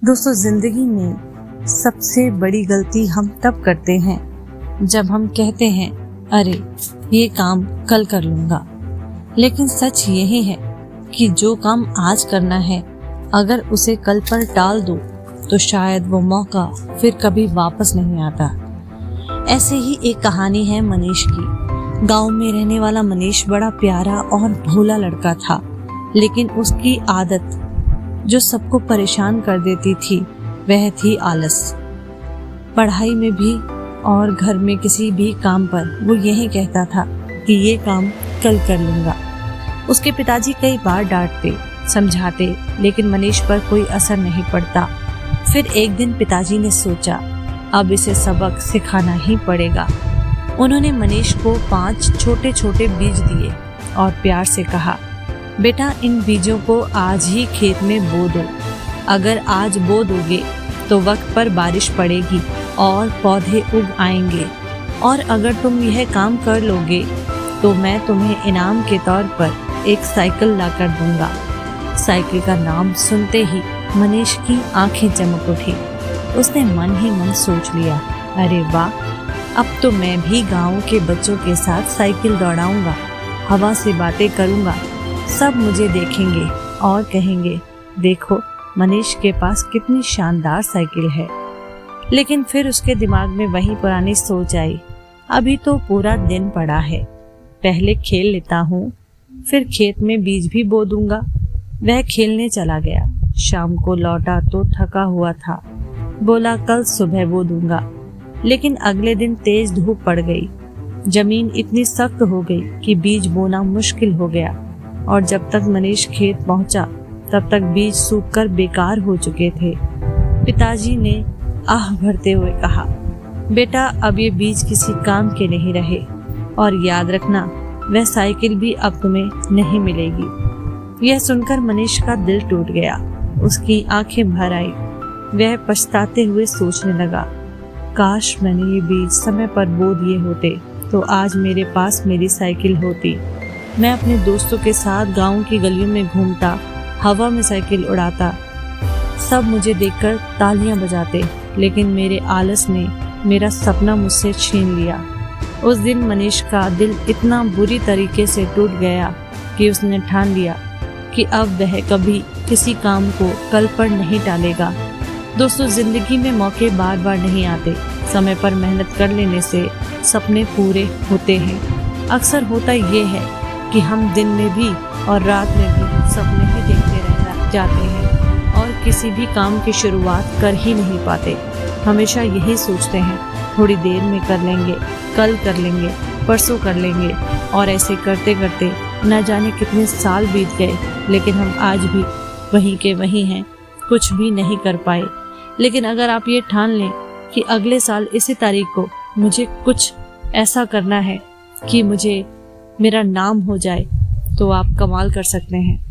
दोस्तों, जिंदगी में सबसे बड़ी गलती हम तब करते हैं जब हम कहते हैं अरे ये काम कल कर लूंगा। लेकिन सच यही है कि जो काम आज करना है अगर उसे कल पर टाल दो तो शायद वो मौका फिर कभी वापस नहीं आता। ऐसे ही एक कहानी है मनीष की। गांव में रहने वाला मनीष बड़ा प्यारा और भोला लड़का था, लेकिन उसकी आदत जो सबको परेशान कर देती थी वह थी आलस। पढ़ाई में भी और घर में किसी भी काम पर वो यही कहता था कि ये काम कल कर लूंगा। उसके पिताजी कई बार डांटते समझाते, लेकिन मनीष पर कोई असर नहीं पड़ता। फिर एक दिन पिताजी ने सोचा अब इसे सबक सिखाना ही पड़ेगा। उन्होंने मनीष को 5 छोटे छोटे बीज दिए और प्यार से कहा, बेटा इन बीजों को आज ही खेत में बो दो। अगर आज बो दोगे तो वक्त पर बारिश पड़ेगी और पौधे उग आएंगे, और अगर तुम यह काम कर लोगे तो मैं तुम्हें इनाम के तौर पर एक साइकिल ला कर दूंगा। साइकिल का नाम सुनते ही मनीष की आंखें चमक उठी। उसने मन ही मन सोच लिया, अरे वाह, अब तो मैं भी गांव के बच्चों के साथ साइकिल दौड़ाऊंगा, हवा से बातें करूंगा। सब मुझे देखेंगे और कहेंगे देखो मनीष के पास कितनी शानदार साइकिल है। लेकिन फिर उसके दिमाग में वही पुरानी सोच आई, अभी तो पूरा दिन पड़ा है, पहले खेल लेता हूँ, फिर खेत में बीज भी बो दूंगा। वह खेलने चला गया। शाम को लौटा तो थका हुआ था। बोला कल सुबह बो दूंगा। लेकिन अगले दिन तेज धूप पड़ गई। जमीन इतनी सख्त हो गई कि बीज बोना मुश्किल हो गया, और जब तक मनीष खेत पहुंचा तब तक बीज सूखकर बेकार हो चुके थे। पिताजी ने आह भरते हुए कहा, बेटा अब ये बीज किसी काम के नहीं रहे, और याद रखना वह साइकिल भी अब तुम्हें नहीं मिलेगी। यह सुनकर मनीष का दिल टूट गया। उसकी आंखें भर आई। वह पछताते हुए सोचने लगा, काश मैंने ये बीज समय पर बो दिए होते तो आज मेरे पास मेरी साइकिल होती। मैं अपने दोस्तों के साथ गांव की गलियों में घूमता, हवा में साइकिल उड़ाता। सब मुझे देखकर तालियां बजाते, लेकिन मेरे आलस ने मेरा सपना मुझसे छीन लिया। उस दिन मनीष का दिल इतना बुरी तरीके से टूट गया कि उसने ठान लिया कि अब वह कभी किसी काम को कल पर नहीं टालेगा। दोस्तों, जिंदगी में मौके बार बार नहीं आते। समय पर मेहनत कर लेने से सपने पूरे होते हैं। अक्सर होता ये है कि हम दिन में भी और रात में भी सपने ही देखते रह जाते हैं और किसी भी काम की शुरुआत कर ही नहीं पाते। हमेशा यही सोचते हैं थोड़ी देर में कर लेंगे, कल कर लेंगे, परसों कर लेंगे, और ऐसे करते करते न जाने कितने साल बीत गए, लेकिन हम आज भी वहीं के वहीं हैं, कुछ भी नहीं कर पाए। लेकिन अगर आप ये ठान लें कि अगले साल इसी तारीख को मुझे कुछ ऐसा करना है कि मुझे मेरा नाम हो जाए, तो आप कमाल कर सकते हैं।